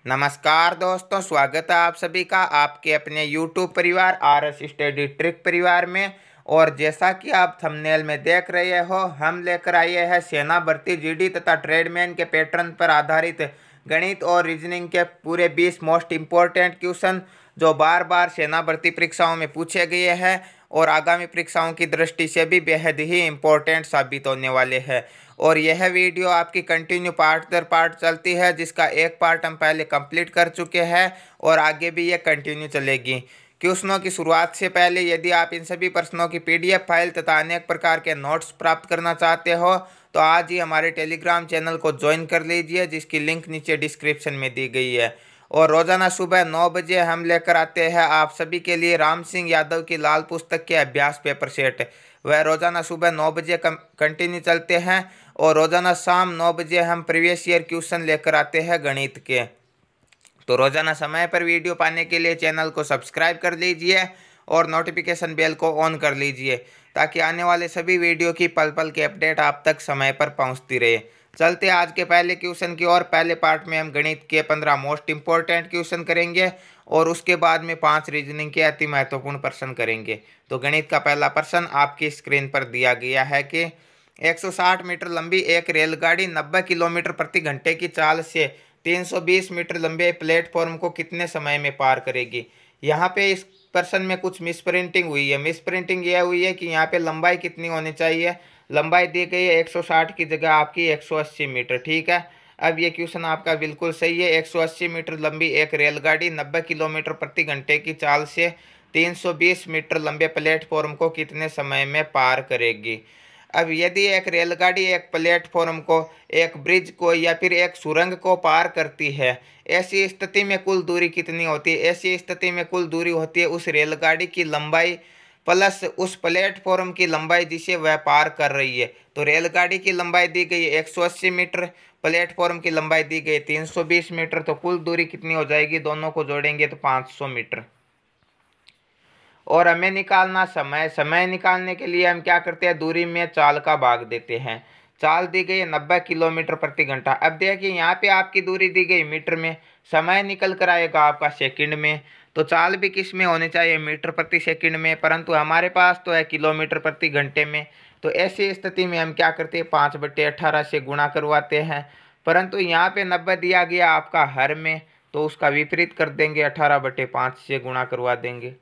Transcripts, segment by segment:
नमस्कार दोस्तों, स्वागत है आप सभी का आपके अपने YouTube परिवार RS स्टडी ट्रिक परिवार में। और जैसा कि आप थंबनेल में देख रहे हो, हम लेकर आए हैं सेना भर्ती जीडी तथा ट्रेडमैन के पैटर्न पर आधारित गणित और रीजनिंग के पूरे 20 मोस्ट इम्पोर्टेंट क्वेश्चन जो बार बार सेना भर्ती परीक्षाओं में पूछे गए हैं और आगामी परीक्षाओं की दृष्टि से भी बेहद ही इम्पोर्टेंट साबित होने वाले हैं। और यह वीडियो आपकी कंटिन्यू पार्ट दर पार्ट चलती है, जिसका एक पार्ट हम पहले कंप्लीट कर चुके हैं और आगे भी यह कंटिन्यू चलेगी। क्वेश्चनों की शुरुआत से पहले यदि आप इन सभी प्रश्नों की PDF फाइल तथा अनेक प्रकार के नोट्स प्राप्त करना चाहते हो तो आज ही हमारे टेलीग्राम चैनल को ज्वाइन कर लीजिए, जिसकी लिंक नीचे डिस्क्रिप्शन में दी गई है। और रोजाना सुबह 9 बजे हम लेकर आते हैं आप सभी के लिए राम सिंह यादव की लाल पुस्तक के अभ्यास पेपर सेट। वह रोजाना सुबह 9 बजे कंटिन्यू चलते हैं और रोजाना शाम 9 बजे हम प्रीवियस ईयर क्वेश्चन लेकर आते हैं गणित के। तो रोजाना समय पर वीडियो पाने के लिए चैनल को सब्सक्राइब कर लीजिए और नोटिफिकेशन बेल को ऑन कर लीजिए, ताकि आने वाले सभी वीडियो की पल पल की अपडेट आप तक समय पर पहुंचती रहे। चलते आज के पहले क्वेश्चन की ओर। पहले पार्ट में हम गणित के 15 मोस्ट इंपॉर्टेंट क्वेश्चन करेंगे और उसके बाद में 5 रीजनिंग के अति महत्वपूर्ण प्रश्न करेंगे। तो गणित का पहला प्रश्न आपकी स्क्रीन पर दिया गया है कि 160 मीटर लंबी एक रेलगाड़ी 90 किलोमीटर प्रति घंटे की चाल से 320 मीटर लंबे प्लेटफॉर्म को कितने समय में पार करेगी। यहाँ पे इस प्रश्न में कुछ मिस प्रिंटिंग हुई है। मिस प्रिंटिंग यह हुई है कि यहाँ पे लंबाई कितनी होनी चाहिए। लंबाई दी गई है 160 की जगह आपकी 180 मीटर। ठीक है, अब ये क्वेश्चन आपका बिल्कुल सही है। 180 मीटर लंबी एक रेलगाड़ी 90 किलोमीटर प्रति घंटे की चाल से 320 मीटर लंबे प्लेटफॉर्म को कितने समय में पार करेगी। अब यदि एक रेलगाड़ी एक प्लेटफॉर्म को, एक ब्रिज को या फिर एक सुरंग को पार करती है, ऐसी स्थिति में कुल दूरी कितनी होती है। ऐसी स्थिति में कुल दूरी होती है उस रेलगाड़ी की लंबाई प्लस उस प्लेटफॉर्म की लंबाई जिसे वह पार कर रही है। तो रेलगाड़ी की लंबाई दी गई है 180 मीटर, प्लेटफॉर्म की लंबाई दी गई 320 मीटर। तो कुल दूरी कितनी हो जाएगी, दोनों को जोड़ेंगे तो 500 मीटर। और हमें निकालना समय। समय निकालने के लिए हम क्या करते हैं, दूरी में चाल का भाग देते हैं। चाल दी गई है 90 किलोमीटर प्रति घंटा। अब देखिए यहाँ पे आपकी दूरी दी गई मीटर में, समय निकल कर आएगा आपका सेकंड में। तो चाल भी किस में होनी चाहिए, मीटर प्रति सेकंड में, परंतु हमारे पास तो है किलोमीटर प्रति घंटे में। तो ऐसी स्थिति में हम क्या करते हैं, 5/18 से गुणा करवाते हैं। परंतु यहाँ पे 90 दिया गया आपका हर में, तो उसका विपरीत कर देंगे, 18/5 से गुणा करवा देंगे।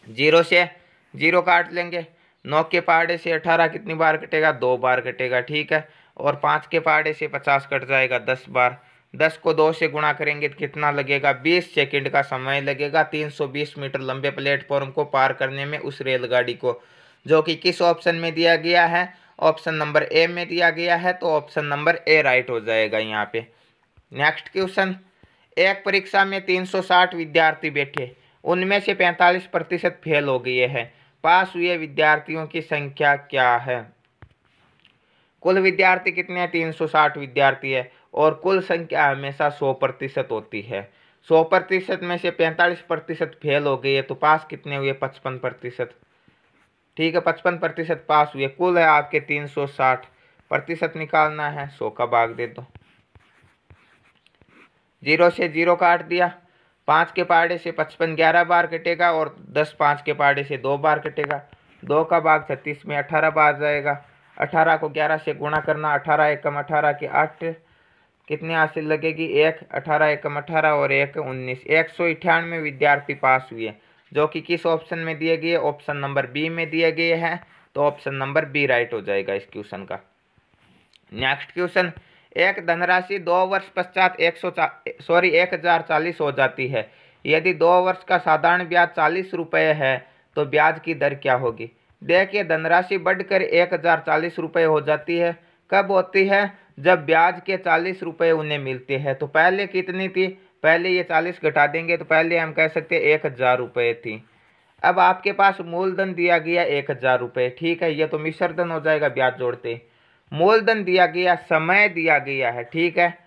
0 से 0 काट लेंगे। 9 के पहाड़े से 18 कितनी बार कटेगा, 2 बार कटेगा। ठीक है, और 5 के पहाड़े से 50 कट जाएगा 10 बार। 10 को 2 से गुणा करेंगे तो कितना लगेगा, 20 सेकंड का समय लगेगा 320 मीटर लंबे प्लेटफॉर्म को पार करने में उस रेलगाड़ी को, जो कि किस ऑप्शन में दिया गया है, ऑप्शन नंबर ए में दिया गया है। तो ऑप्शन नंबर ए राइट हो जाएगा यहाँ पे। नेक्स्ट क्वेश्चन, एक परीक्षा में 360 विद्यार्थी बैठे, उनमें से 45% फेल हो गए हैं। पास हुए विद्यार्थियों की संख्या क्या है। कुल विद्यार्थी कितने हैं, 360 विद्यार्थी है और कुल संख्या हमेशा 100% होती है। 100% में से 45% फेल हो गए तो पास कितने हुए, 55%। ठीक है, 55% पास हुए। कुल है आपके 360, प्रतिशत निकालना है, 100 का भाग दे दो। 0 से 0 काट दिया। 5 के पहाड़े से 55 11 बार कटेगा और 10 5 के पहाड़े से 2 बार कटेगा। 2 का भाग 36 में 18 बार जाएगा। 18 को 11 से गुणा करना, 18 एकम 18 के 8 कितने हासिल लगेगी, 1। 18 एकम 18 और 1 19। 198 विद्यार्थी पास हुए, जो कि किस ऑप्शन में दिए गए, ऑप्शन नंबर बी में दिए गए हैं। तो ऑप्शन नंबर बी राइट हो जाएगा इस क्वेश्चन का। नेक्स्ट क्वेश्चन, एक धनराशि 2 वर्ष पश्चात 1040 हो जाती है। यदि 2 वर्ष का साधारण ब्याज 40 रुपये है तो ब्याज की दर क्या होगी। देखिए, धनराशि बढ़कर 1040 रुपये हो जाती है। कब होती है, जब ब्याज के 40 रुपये उन्हें मिलते हैं। तो पहले कितनी थी, पहले ये 40 घटा देंगे तो पहले हम कह सकते हैं 1000 रुपये थी। अब आपके पास मूलधन दिया गया 1000 रुपये। ठीक है, ये तो मिश्र धन हो जाएगा ब्याज जोड़ते। मूलधन दिया गया, समय दिया गया है। ठीक है,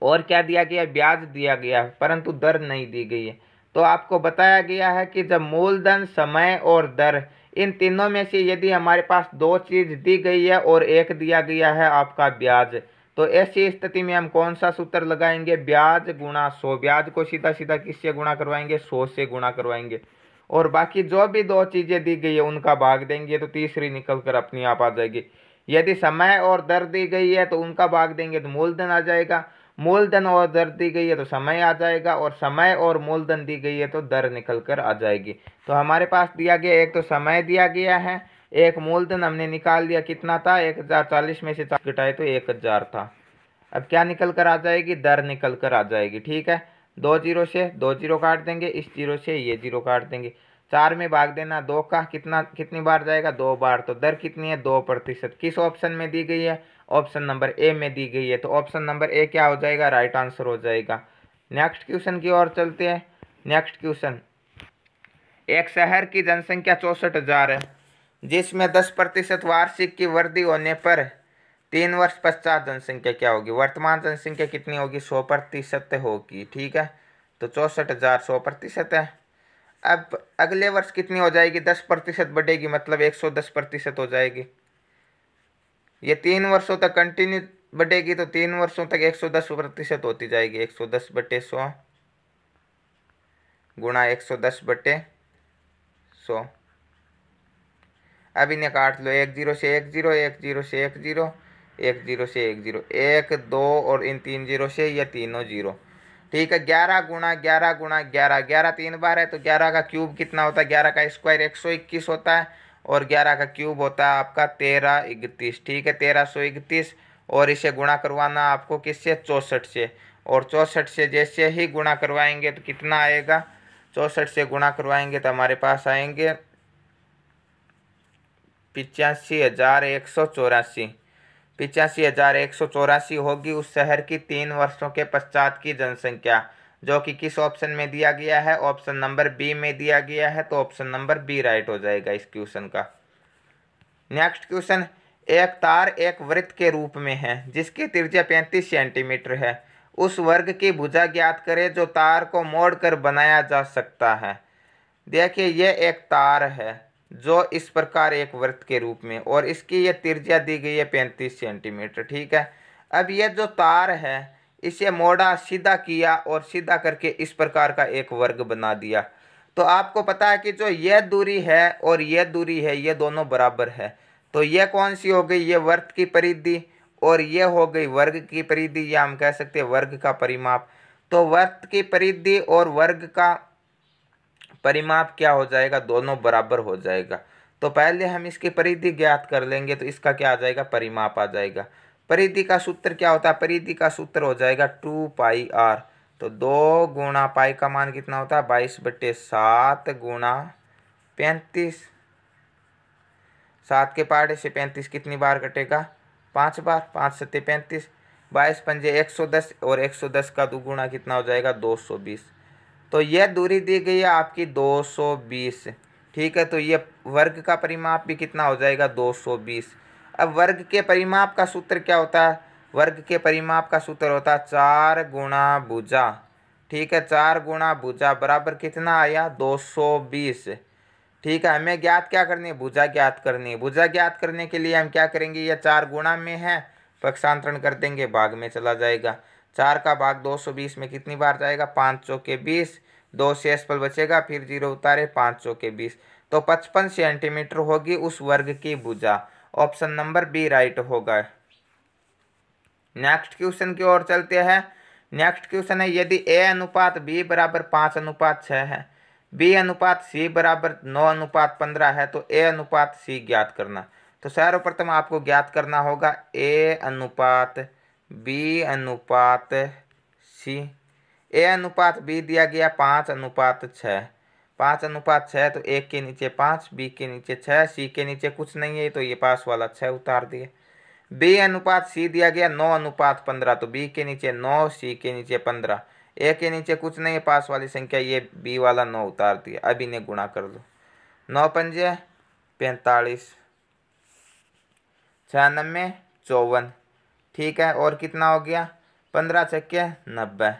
और क्या दिया गया, ब्याज दिया गया है, परंतु दर नहीं दी गई है। तो आपको बताया गया है कि जब मूलधन, समय और दर, इन तीनों में से यदि हमारे पास 2 चीज दी गई है और एक दिया गया है आपका ब्याज, तो ऐसी स्थिति में हम कौन सा सूत्र लगाएंगे, ब्याज गुणा 100। ब्याज को सीधा सीधा किससे गुणा करवाएंगे, 100 से गुणा करवाएंगे, और बाकी जो भी दो चीजें दी गई है उनका भाग देंगे तो तीसरी निकल कर अपनी आप आ जाएगी। यदि समय और दर दी गई है तो उनका भाग देंगे तो मूलधन आ जाएगा, मूलधन और दर दी गई है तो समय आ जाएगा, और समय और मूलधन दी गई है तो दर निकल कर आ जाएगी। तो हमारे पास दिया गया, एक तो समय दिया गया है, एक मूलधन हमने निकाल लिया, कितना था 1040 में से 4 घटाए तो 1000 था। अब क्या निकल कर आ जाएगी, दर निकल कर आ जाएगी। ठीक है, 2 जीरो से 2 जीरो काट देंगे, इस जीरो से ये जीरो काट देंगे, 4 में भाग देना 2 का, कितनी बार जाएगा, 2 बार। तो दर कितनी है, 2%। किस ऑप्शन में दी गई है, ऑप्शन नंबर ए में दी गई है। तो ऑप्शन नंबर ए क्या हो जाएगा, राइट आंसर हो जाएगा। नेक्स्ट क्वेश्चन की ओर चलते हैं। नेक्स्ट क्वेश्चन, एक शहर की जनसंख्या 64,000 है, जिसमें 10% वार्षिक की वृद्धि होने पर 3 वर्ष पश्चात जनसंख्या क्या होगी। वर्तमान जनसंख्या कितनी होगी, 100% होगी। ठीक है, तो 64,000 100% है। अब अगले वर्ष कितनी हो जाएगी, 10% बढ़ेगी, मतलब 110% हो जाएगी। ये 3 वर्षों तक कंटिन्यू बढ़ेगी, तो 3 वर्षों तक 110% होती जाएगी। 110/100 गुणा 110/100। अब इन्हें काट लो, 1 जीरो से 1 जीरो, 1 जीरो से 1 जीरो, 1 जीरो से 1 जीरो, 1 2 और इन 3 जीरो से ये तीनों जीरो। ठीक है, 11 गुणा 11 गुणा 11, 11 3 बार है तो 11 का क्यूब कितना होता है, 11 का स्क्वायर 121 होता है, और 11 का क्यूब होता है आपका 1331। ठीक है, 1331, और इसे गुणा करवाना आपको किससे, 64 से, और 64 से जैसे ही गुणा करवाएंगे तो कितना आएगा, 64 से गुणा करवाएंगे तो हमारे पास आएंगे 85,184। 85,184 होगी उस शहर की 3 वर्षों के पश्चात की जनसंख्या, जो कि किस ऑप्शन में दिया गया है, ऑप्शन नंबर बी में दिया गया है। तो ऑप्शन नंबर बी राइट हो जाएगा इस क्वेश्चन का। नेक्स्ट क्वेश्चन, एक तार एक वृत्त के रूप में है जिसकी त्रिज्या 35 सेंटीमीटर है, उस वर्ग की भुजा ज्ञात करें जो तार को मोड़कर बनाया जा सकता है। देखिए, ये एक तार है जो इस प्रकार एक वृत्त के रूप में, और इसकी ये त्रिज्या दी गई है 35 सेंटीमीटर। ठीक है, अब ये जो तार है इसे मोड़ा, सीधा किया, और सीधा करके इस प्रकार का एक वर्ग बना दिया। तो आपको पता है कि जो ये दूरी है और ये दूरी है, ये दोनों बराबर है। तो ये कौन सी हो गई, ये वृत्त की परिधि, और ये हो गई वर्ग की परिधि, या हम कह सकते हैं वर्ग का परिमाप। तो वृत्त की परिधि और वर्ग का परिमाप क्या हो जाएगा, दोनों बराबर हो जाएगा। तो पहले हम इसकी परिधि ज्ञात कर लेंगे, तो इसका क्या आ जाएगा, परिमाप आ जाएगा। परिधि का सूत्र क्या होता है, परिधि का सूत्र हो जाएगा 2πr। तो 2 गुणा पाई का मान कितना होता है, 22/7 गुणा 35। 7 के पहाड़े से 35 कितनी बार कटेगा, 5 बार, 5 सत्ते 35, 22 पंजे 110, और 110 का दुगुना कितना हो जाएगा, 220। तो यह दूरी दी गई है आपकी 220। ठीक है, तो ये वर्ग का परिमाप भी कितना हो जाएगा, 220। अब वर्ग के परिमाप का सूत्र क्या होता है, वर्ग के परिमाप का सूत्र होता है 4 गुणा भुजा। ठीक है, 4 गुणा भुजा बराबर कितना आया, 220। ठीक है, हमें ज्ञात क्या करनी है, भुजा ज्ञात करनी है। भुजा ज्ञात करने के लिए हम क्या करेंगे, ये 4 गुणा में है, पक्षांतरण कर देंगे, भाग में चला जाएगा। 4 का भाग 220 में कितनी बार जाएगा, 5 चौके 20, 2 शेषफल बचेगा, फिर 0 उतारे, 5 चौके 20, तो 55 सेंटीमीटर होगी उस वर्ग की भुजा। ऑप्शन नंबर बी राइट होगा। नेक्स्ट क्वेश्चन की ओर चलते हैं। नेक्स्ट क्वेश्चन है, यदि a अनुपात b बराबर 5:6 है, b अनुपात c बराबर 9:15 है, तो a अनुपात c ज्ञात करना। तो सर्वप्रथम आपको ज्ञात करना होगा a अनुपात b अनुपात c। a अनुपात b दिया गया 5:6। 5:6 तो 1 के नीचे 5, b के नीचे 6, c के नीचे कुछ नहीं है, तो ये पास वाला 6 उतार दिए। b अनुपात c दिया गया 9:15, तो b के नीचे 9, c के नीचे 15, a के नीचे कुछ नहीं है, पास वाली संख्या ये b वाला 9 उतार दिया। अब इन्हें गुणा कर लो, 9 पंजे 45, 6 9 54। ठीक है, और कितना हो गया, 15 छक्के 90।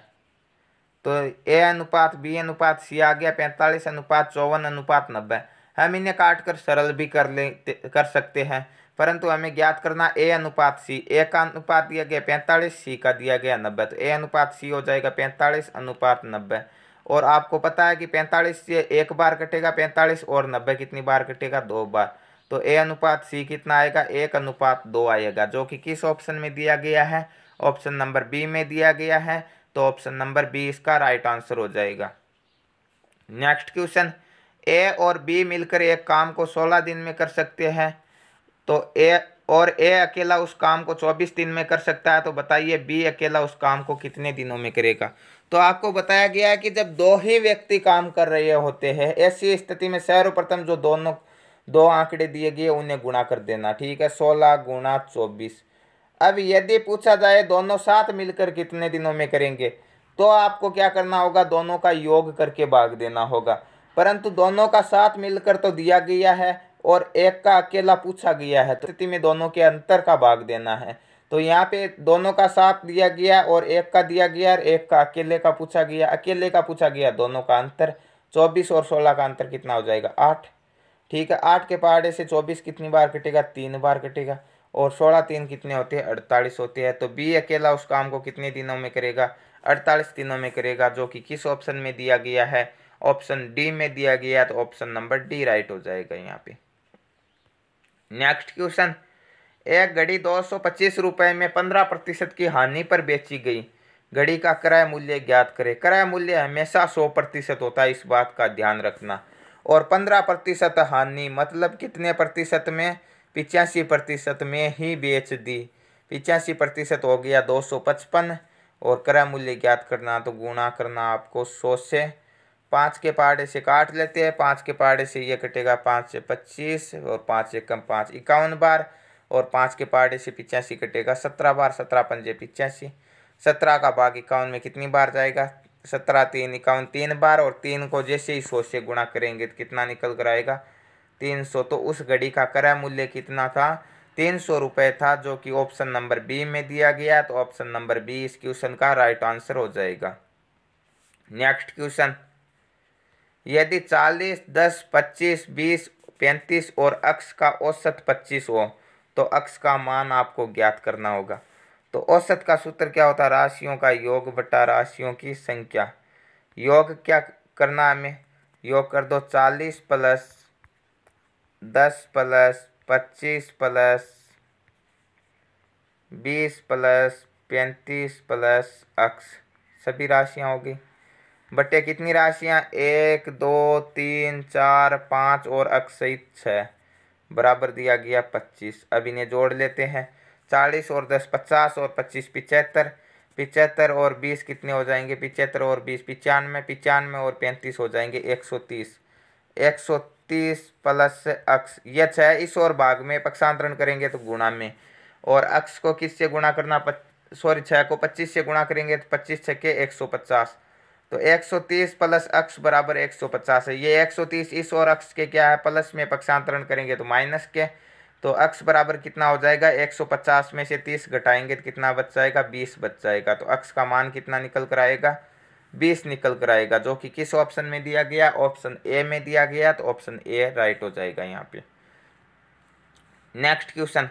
तो a अनुपात b अनुपात c आ गया 45:54:90। हम इन्हें काट कर सरल भी कर सकते हैं, परंतु हमें ज्ञात करना ए अनुपात सी। ए का अनुपात दिया गया 45, सी का दिया गया 90। तो ए अनुपात सी हो जाएगा 45 अनुपात 90। और आपको पता है कि 45 से एक बार कटेगा 45, और 90 कितनी बार कटेगा, 2 बार। तो ए अनुपात सी कितना आएगा, 1 अनुपात 2 आएगा, जो कि किस ऑप्शन में दिया गया है, ऑप्शन नंबर बी में दिया गया है। तो ऑप्शन नंबर बी इसका राइट आंसर हो जाएगा। नेक्स्ट क्वेश्चन, ए और बी मिलकर एक काम को 16 दिन में कर सकते हैं, तो ए अकेला उस काम को 24 दिन में कर सकता है, तो बताइए बी अकेला उस काम को कितने दिनों में करेगा। तो आपको बताया गया है कि जब दो ही व्यक्ति काम कर रहे होते हैं, ऐसी स्थिति में सर्वप्रथम जो दोनों दो आंकड़े दिए गए उन्हें गुणा कर देना, ठीक है, 16 गुणा 24। अब यदि पूछा जाए दोनों साथ मिलकर कितने दिनों में करेंगे, तो आपको क्या करना होगा, दोनों का योग करके भाग देना होगा। परंतु दोनों का साथ मिलकर तो दिया गया है और एक का अकेला पूछा गया है, तो स्थिति में दोनों के अंतर का भाग देना है। तो यहाँ पे दोनों का साथ दिया गया और एक का दिया गया और एक का अकेले का पूछा गया, अकेले का पूछा गया, दोनों का अंतर 24 और 16 का अंतर कितना हो जाएगा, 8। ठीक है, 8 के पहाड़े से 24 कितनी बार कटेगा, 3 बार कटेगा, और 16 3 कितने होते हैं, 48 होते हैं। तो बी अकेला उस काम को कितने दिनों में करेगा, 48 दिनों में करेगा, जो कि किस ऑप्शन में दिया गया है, ऑप्शन डी में दिया गया है। तो ऑप्शन नंबर डी राइट हो जाएगा यहाँ पे। नेक्स्ट क्वेश्चन, एक घड़ी 225 रुपये में 15% की हानि पर बेची गई, घड़ी का क्रय मूल्य ज्ञात करें। क्रय मूल्य हमेशा 100% होता है, इस बात का ध्यान रखना। और 15% हानि मतलब कितने प्रतिशत में, 85% में ही बेच दी। 85% हो गया 255, और क्रय मूल्य ज्ञात करना, तो गुणा करना आपको 100 से। 5 के पहाड़े से काट लेते हैं, 5 के पहाड़े से ये कटेगा 5 से 25, और 5 से कम 5 51 बार, और 5 के पहाड़े से 85 कटेगा 17 बार, 17 पंजे 85, 17 का भाग 51 में कितनी बार जाएगा, 17 3 51 3 बार, और 3 को जैसे ही 100 से गुणा करेंगे तो कितना निकल कर आएगा, 300। तो उस घड़ी का क्रय मूल्य कितना था, 300 रुपये था, जो कि ऑप्शन नंबर बी में दिया गया। तो ऑप्शन नंबर बी इस क्वेश्चन का राइट आंसर हो जाएगा। नेक्स्ट क्वेश्चन, यदि 40 10 25 20 35 और अक्ष का औसत 25 हो, तो अक्ष का मान आपको ज्ञात करना होगा। तो औसत का सूत्र क्या होता है, राशियों का योग बटा राशियों की संख्या। योग क्या करना है हमें, योग कर दो 40 plus 10 plus 25 plus 20 plus 35 plus अक्ष, सभी राशियाँ होगी, बटे कितनी राशियाँ, 1 2 3 4 5 और अक्ष सहित 6, बराबर दिया गया 25। अब इन्हें जोड़ लेते हैं, 40 और 10 50 और 25 75, 75 और 20 कितने हो जाएंगे, 75 और 20 95, 95 और 35 हो जाएंगे 130, 130 प्लस अक्ष, यह 6 इस और भाग में पक्षांतरण करेंगे तो गुणा में, और अक्ष को किससे गुणा करना, सॉरी 6 को 25 से गुणा करेंगे तो 25 छक्के 150। तो 130 प्लस अक्ष बराबर 150 है। ये 130 इस और अक्ष के क्या है, प्लस में पक्षांतरण करेंगे तो माइनस के, तो अक्ष बराबर कितना हो जाएगा, 150 में से 30 घटाएंगे तो कितना बच जाएगा, 20 बच जाएगा। तो अक्ष का मान कितना निकल कर आएगा, 20 निकल कर आएगा, जो कि किस ऑप्शन में दिया गया, ऑप्शन ए में दिया गया। तो ऑप्शन ए राइट हो जाएगा यहाँ पे। नेक्स्ट क्वेश्चन,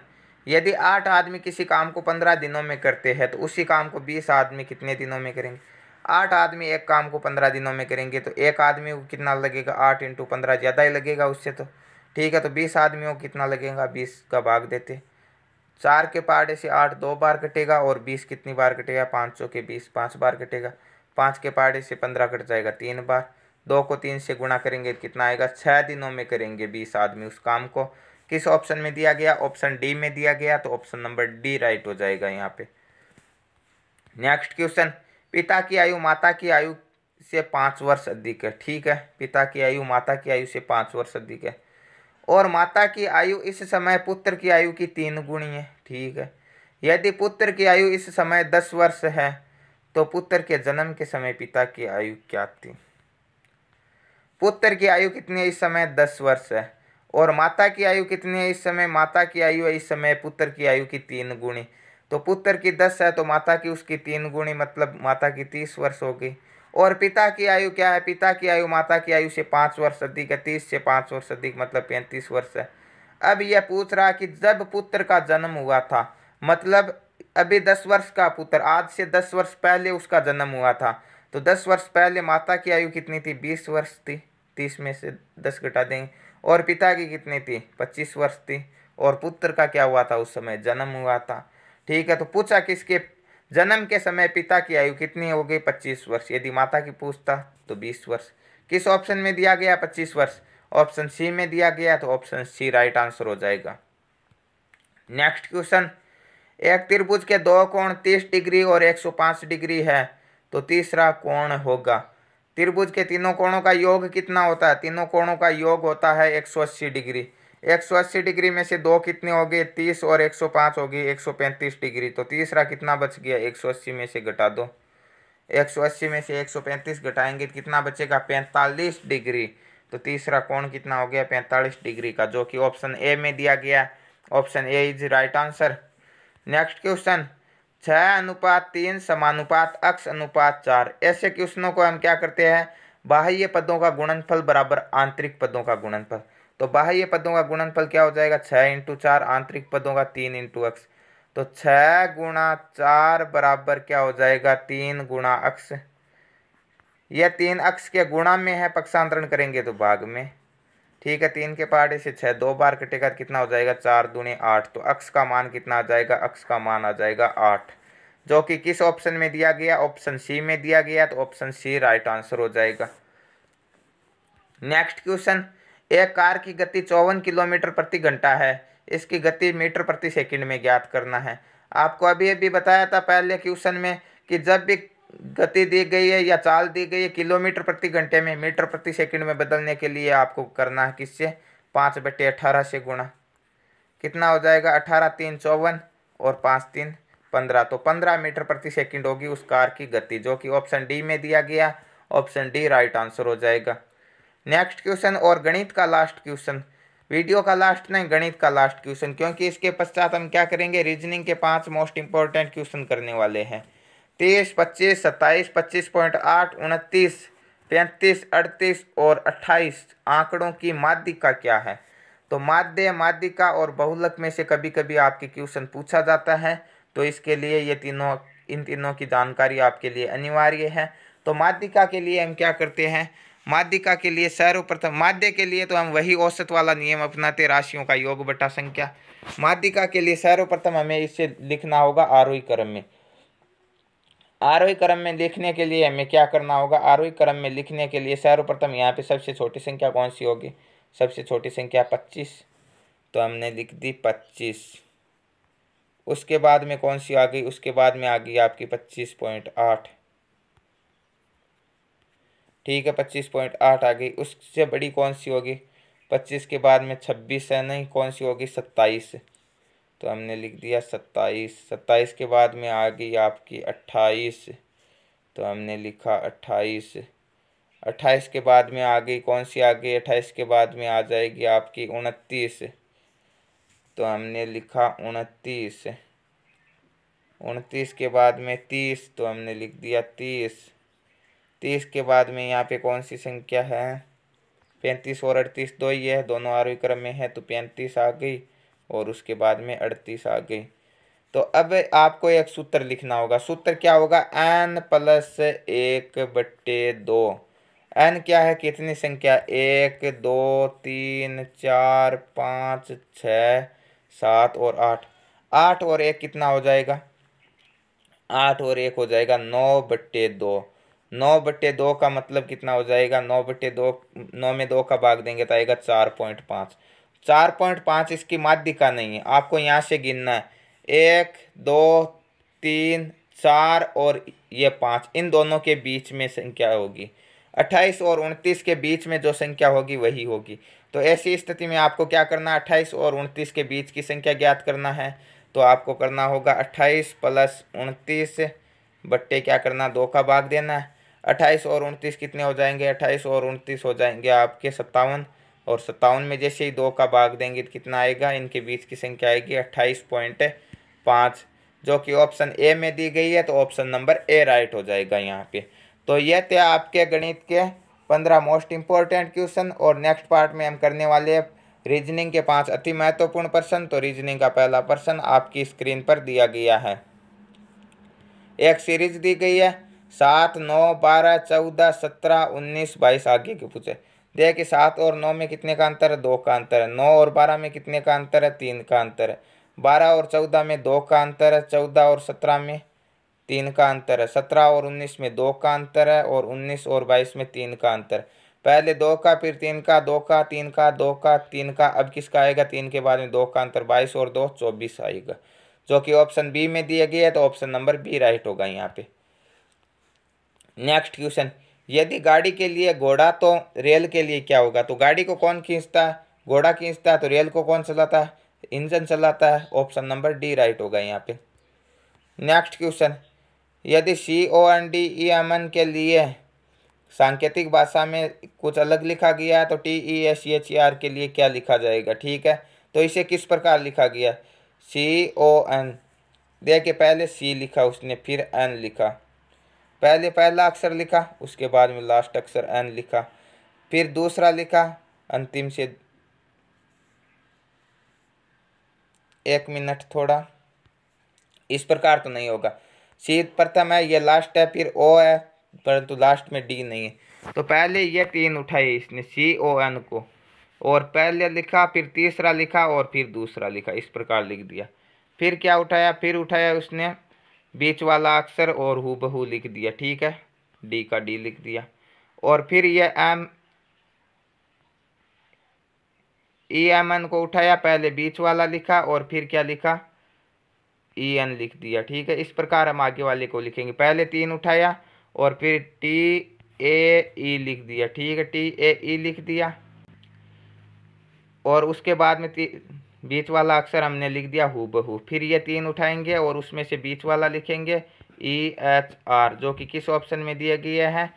यदि 8 आदमी किसी काम को 15 दिनों में करते हैं, तो उसी काम को 20 आदमी कितने दिनों में करेंगे। 8 आदमी एक काम को 15 दिनों में करेंगे, तो एक आदमी को कितना लगेगा, 8 × 15 ज़्यादा ही लगेगा उससे, तो ठीक है। तो 20 आदमियों को कितना लगेगा, 20 का भाग देते, 4 के पहाड़े से 8 2 बार कटेगा, और 20 कितनी बार कटेगा, 500 के 20 5 बार कटेगा, 5 के पहाड़े से 15 कट जाएगा 3 बार, 2 को 3 से गुणा करेंगे तो कितना आएगा, 6 दिनों में करेंगे 20 आदमी उस काम को। किस ऑप्शन में दिया गया, ऑप्शन डी में दिया गया। तो ऑप्शन नंबर डी राइट हो जाएगा यहाँ पे। नेक्स्ट क्वेश्चन, पिता की आयु माता की आयु से 5 वर्ष अधिक है, ठीक है, पिता की आयु माता की आयु से 5 वर्ष अधिक है, और माता की आयु इस समय पुत्र की आयु की 3 गुणी है, ठीक है। यदि पुत्र की आयु इस समय 10 वर्ष है, तो पुत्र के जन्म के समय पिता की आयु क्या थी। पुत्र की आयु कितनी है इस समय, 10 वर्ष है, और माता की आयु कितनी है इस समय, माता की आयु है इस समय पुत्र की आयु की 3 गुणी। तो पुत्र की 10 है तो माता की उसकी 3 गुणी, मतलब माता की 30 वर्ष हो गई। और पिता की आयु क्या है, पिता की आयु माता की आयु से 5 वर्ष अधिक है, 30 से 5 वर्ष अधिक मतलब 35 वर्ष है। अब यह पूछ रहा कि जब पुत्र का जन्म हुआ था, मतलब अभी 10 वर्ष का पुत्र, आज से 10 वर्ष पहले उसका जन्म हुआ था, तो 10 वर्ष पहले माता की आयु कितनी थी? 20 वर्ष थी। 30 में से 10 घटा देंगे। और पिता की कितनी थी? 25 वर्ष थी। और पुत्र का क्या हुआ था? उस समय जन्म हुआ था। ठीक है, तो पूछा किसके जन्म के समय पिता की आयु कितनी हो गई? 25 वर्ष। यदि माता की पूछता तो 20 वर्ष। किस ऑप्शन में दिया गया 25 वर्ष? ऑप्शन सी में दिया गया, तो ऑप्शन सी राइट आंसर हो जाएगा। नेक्स्ट क्वेश्चन, एक त्रिभुज के दो कोण 30 डिग्री और 105 डिग्री है, तो तीसरा कोण होगा। त्रिभुज के तीनों कोणों का योग कितना होता है? तीनों कोणों का योग होता है 180 डिग्री। 180 डिग्री में से दो कितने हो गए? 30 और 105 हो गई 135 डिग्री। तो तीसरा कितना बच गया? 180 में से घटा दो। 180 में से 135 घटाएंगे तो कितना बचेगा? 45 डिग्री। तो तीसरा कोण कितना हो गया? 45 डिग्री का, जो कि ऑप्शन ए में दिया गया। Option A is right answer. Next question, 6:3 समानुपात अक्स अनुपात 4, ऐसे क्वेश्चनों को हम क्या करते हैं? बाह्य पदों का गुणनफल बराबर आंतरिक पदों का गुणनफल। तो बाह्य पदों का गुणनफल क्या हो जाएगा? 6 × 4, आंतरिक पदों का 3 × अक्स। तो 6 × 4 बराबर क्या हो जाएगा? 3 × अक्स। यह 3 अक्स के गुणा में है, पक्षांतरण करेंगे तो भाग में। ठीक है, 3 के पहाड़े से 6 दो बार कटेगा, कितना हो जाएगा? 4 दूनी 8। तो अक्स का मान कितना आ जाएगा? अक्स का मान आ जाएगा 8, जो कि किस ऑप्शन में दिया गया? ऑप्शन सी में दिया गया। तो ऑप्शन सी राइट आंसर हो जाएगा। नेक्स्ट क्वेश्चन, एक कार की गति 54 किलोमीटर प्रति घंटा है, इसकी गति मीटर प्रति सेकंड में ज्ञात करना है। आपको अभी अभी बताया था पहले क्वेश्चन में कि जब भी गति दी गई है या चाल दी गई है किलोमीटर प्रति घंटे में मीटर प्रति सेकंड में बदलने के लिए आपको करना है किससे? 5/18 से गुणा। कितना हो जाएगा? 18 × 3 = 54 और 5 × 3 = 15। तो 15 मीटर प्रति सेकंड होगी उस कार की गति, जो कि ऑप्शन डी में दिया गया। ऑप्शन डी राइट आंसर हो जाएगा। नेक्स्ट क्वेश्चन, और गणित का लास्ट क्वेश्चन, वीडियो का लास्ट नहीं, गणित का लास्ट क्वेश्चन, क्योंकि इसके पश्चात हम क्या करेंगे? रीजनिंग के 5 मोस्ट इंपॉर्टेंट क्वेश्चन करने वाले हैं। 23, 25, 27, 25.8, 29, 35, 38 और 28 आंकड़ों की माध्यिका क्या है? तो माध्य, माध्यिका और बहुलक में से कभी कभी आपके क्वेश्चन पूछा जाता है, तो इसके लिए इन तीनों की जानकारी आपके लिए अनिवार्य है। तो माध्यिका के लिए हम क्या करते हैं? माध्यिका के लिए सर्वप्रथम, माध्य के लिए तो हम वही औसत वाला नियम अपनाते, राशियों का योग बटा संख्या। माध्यिका के लिए सर्वप्रथम हमें इसे लिखना होगा आरोही क्रम में। आरोही क्रम में लिखने के लिए हमें क्या करना होगा? आरोही क्रम में लिखने के लिए सर्वप्रथम यहाँ पे सबसे छोटी संख्या कौन सी होगी? सबसे छोटी संख्या 25, तो हमने लिख दी 25। उसके बाद में कौन सी आ गई? उसके बाद में आ गई आपकी 25.8। ठीक है, 25.8 आ गई। उससे बड़ी कौन सी होगी? 25 के बाद में 26 है, नहीं, कौन सी होगी? 27। तो हमने लिख दिया 27। 27 के बाद में आ गई आपकी 28, तो हमने लिखा 28। 28 के बाद में आ गई कौन सी? आ गई 28 के बाद में आ जाएगी आपकी 29, तो हमने लिखा 29। 29 के बाद में 30, तो हमने लिख दिया 30। 30 के बाद में यहाँ पे कौन सी संख्या है? 35 और 38 दो ही है, दोनों आरोही क्रम में है, तो 35 आ गई और उसके बाद में 38 आ गई। तो अब आपको एक सूत्र लिखना होगा। सूत्र क्या होगा? n+1/2। n क्या है? कितनी संख्या? 1, 2, 3, 4, 5, 6, 7 और 8। 8 और 1 कितना हो जाएगा? 8 और 1 हो जाएगा 9/2। 9/2 का मतलब कितना हो जाएगा? 9/2, 9 में 2 का भाग देंगे तो आएगा 4.5। 4.5 इसकी माध्यिका नहीं है, आपको यहाँ से गिनना है। 1, 2, 3, 4 और ये 5, इन दोनों के बीच में संख्या होगी। 28 और 29 के बीच में जो संख्या होगी वही होगी। तो ऐसी स्थिति में आपको क्या करना है? 28 और 29 के बीच की संख्या ज्ञात करना है। तो आपको करना होगा 28 + 29 बट्टे क्या करना? 2 का भाग देना है। 28 और 29 कितने हो जाएंगे? 28 और 29 हो जाएंगे आपके 57, और 57 में जैसे ही 2 का भाग देंगे तो कितना आएगा? इनके बीच की संख्या आएगी 28.5, जो कि ऑप्शन ए में दी गई है। तो ऑप्शन नंबर ए राइट हो जाएगा यहाँ पे। तो यह थे आपके गणित के 15 मोस्ट इंपॉर्टेंट क्वेश्चन, और नेक्स्ट पार्ट में हम करने वाले हैं रीजनिंग के 5 अति महत्वपूर्ण प्रश्न। तो रीजनिंग का पहला प्रश्न आपकी स्क्रीन पर दिया गया है। एक सीरीज दी गई है 7, 9, 12, 14, 17, 19, 22 आगे के पूछे। देखिए 7 और 9 में कितने का अंतर है, 2 का अंतर है। 9 और 12 में कितने का अंतर है, 3 का अंतर है। 12 और 14 में 2 का अंतर है। 14 और 17 में 3 का अंतर है। 17 और 19 में 2 का अंतर है। और 19 और 22 में 3 का अंतर। पहले 2 का, फिर 3 का, 2 का, 3 का, 2 का, 3 का। अब किसका आएगा, 3 के बाद में 2 का अंतर। 22 और 2 24 आएगा, जो कि ऑप्शन बी में दिया गया है। तो ऑप्शन नंबर बी राइट होगा यहाँ पे। नेक्स्ट क्वेश्चन, यदि गाड़ी के लिए घोड़ा तो रेल के लिए क्या होगा। तो गाड़ी को कौन खींचता है, घोड़ा खींचता है। तो रेल को कौन चलाता है, इंजन चलाता है। ऑप्शन नंबर डी राइट होगा यहाँ पे। नेक्स्ट क्वेश्चन, यदि CONDEMN के लिए सांकेतिक भाषा में कुछ अलग लिखा गया है तो TESCHER के लिए क्या लिखा जाएगा। ठीक है, तो इसे किस प्रकार लिखा गया, CON। देखिए पहले C लिखा उसने, फिर N लिखा। पहले पहला अक्षर लिखा, उसके बाद में लास्ट अक्षर N लिखा, फिर दूसरा लिखा अंतिम से। 1 मिनट थोड़ा, इस प्रकार तो नहीं होगा। C प्रथम है, ये लास्ट है, फिर O है, परंतु लास्ट में D नहीं है। तो पहले ये 3 उठाए इसने CON को, और पहले लिखा, फिर तीसरा लिखा, और फिर दूसरा लिखा, इस प्रकार लिख दिया। फिर क्या उठाया, फिर उठाया उसने बीच वाला अक्षर और हूबहू लिख दिया। ठीक है, D का D लिख दिया। और फिर ये EMN को उठाया, पहले बीच वाला लिखा और फिर क्या लिखा, EN लिख दिया। ठीक है, इस प्रकार हम आगे वाले को लिखेंगे। पहले 3 उठाया और फिर TAE लिख दिया। ठीक है, TAE लिख दिया, और उसके बाद में बीच वाला अक्षर हमने लिख दिया हूबहू। फिर ये 3 उठाएंगे और उसमें से बीच वाला लिखेंगे EHR, जो कि किस ऑप्शन में दिया गया है,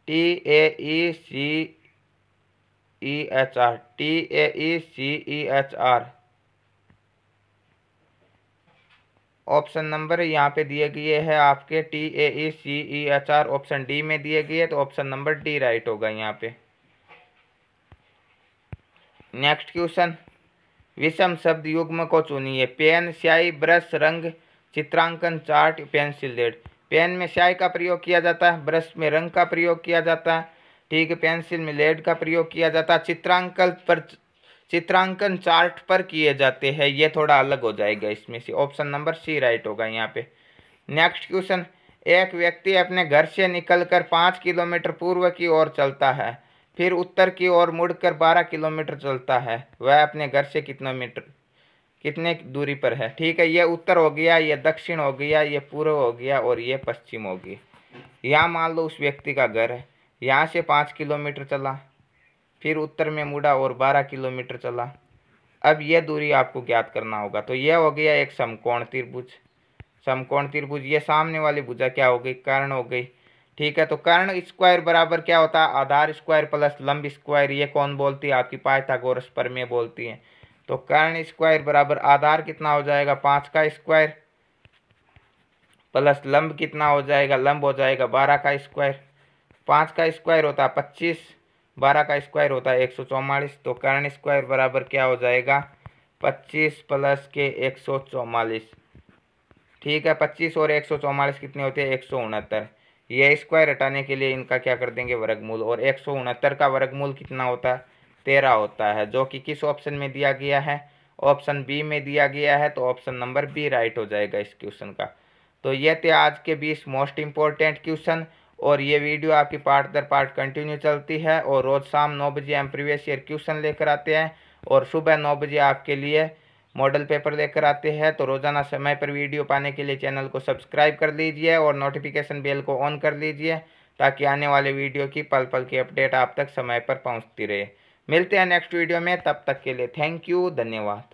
TAECEHR, TAECEHR। ऑप्शन नंबर यहाँ पे दिए गए हैं आपके TAECEHR, ऑप्शन डी में दिए गए, तो ऑप्शन नंबर डी राइट होगा यहाँ पे। नेक्स्ट क्वेश्चन, विषम शब्द युग्म को चुनिए। पेन, स्याही, ब्रश, रंग, चित्रांकन, चार्ट, पेंसिल, लेड। पेन में स्याही का प्रयोग किया जाता है, ब्रश में रंग का प्रयोग किया जाता है। ठीक है, पेंसिल में लेड का प्रयोग किया जाता है। चित्रांकन चार्ट पर किए जाते हैं। ये थोड़ा अलग हो जाएगा इसमें से, ऑप्शन नंबर सी राइट होगा यहाँ पे। नेक्स्ट क्वेश्चन, एक व्यक्ति अपने घर से निकलकर 5 किलोमीटर पूर्व की ओर चलता है, फिर उत्तर की ओर मुड़कर 12 किलोमीटर चलता है। वह अपने घर से कितने दूरी पर है। ठीक है, ये उत्तर हो गया, ये दक्षिण हो गया, ये पूर्व हो गया, और ये पश्चिम हो गया। यहाँ मान लो उस व्यक्ति का घर है, यहाँ से 5 किलोमीटर चला, फिर उत्तर में मुड़ा और 12 किलोमीटर चला। अब यह दूरी आपको ज्ञात करना होगा। तो यह हो गया एक समकोण त्रिभुज। समकोण त्रिभुज, ये सामने वाली भुजा क्या हो गई, कर्ण हो गई। ठीक है, तो कर्ण स्क्वायर बराबर क्या होता है, आधार स्क्वायर प्लस लंब स्क्वायर। ये कौन बोलती है, आपकी पाइथागोरस प्रमेय बोलती है। तो कर्ण स्क्वायर बराबर आधार कितना हो जाएगा, 5 का स्क्वायर, प्लस लंब कितना हो जाएगा, लंब हो जाएगा 12 का स्क्वायर। 5 का स्क्वायर होता है 25, 12 का स्क्वायर होता है 144। तो कर्ण स्क्वायर बराबर क्या हो जाएगा, 25 प्लस के 144। ठीक है, 25 और 144 कितने होते हैं, 169। ये स्क्वायर हटाने के लिए इनका क्या कर देंगे, वर्गमूल। और 169 का वर्गमूल कितना होता है, 13 होता है, जो कि किस ऑप्शन में दिया गया है, ऑप्शन बी में दिया गया है। तो ऑप्शन नंबर बी राइट हो जाएगा इस क्वेश्चन का। तो ये थे आज के 20 मोस्ट इंपॉर्टेंट क्वेश्चन, और ये वीडियो आपकी पार्ट दर पार्ट कंटिन्यू चलती है, और रोज़ शाम 9 बजे हम प्रीवियस ईयर क्वेश्चन लेकर आते हैं, और सुबह 9 बजे आपके लिए मॉडल पेपर लेकर आते हैं। तो रोज़ाना समय पर वीडियो पाने के लिए चैनल को सब्सक्राइब कर लीजिए और नोटिफिकेशन बेल को ऑन कर लीजिए, ताकि आने वाले वीडियो की पल पल की अपडेट आप तक समय पर पहुंचती रहे। मिलते हैं नेक्स्ट वीडियो में, तब तक के लिए थैंक यू, धन्यवाद।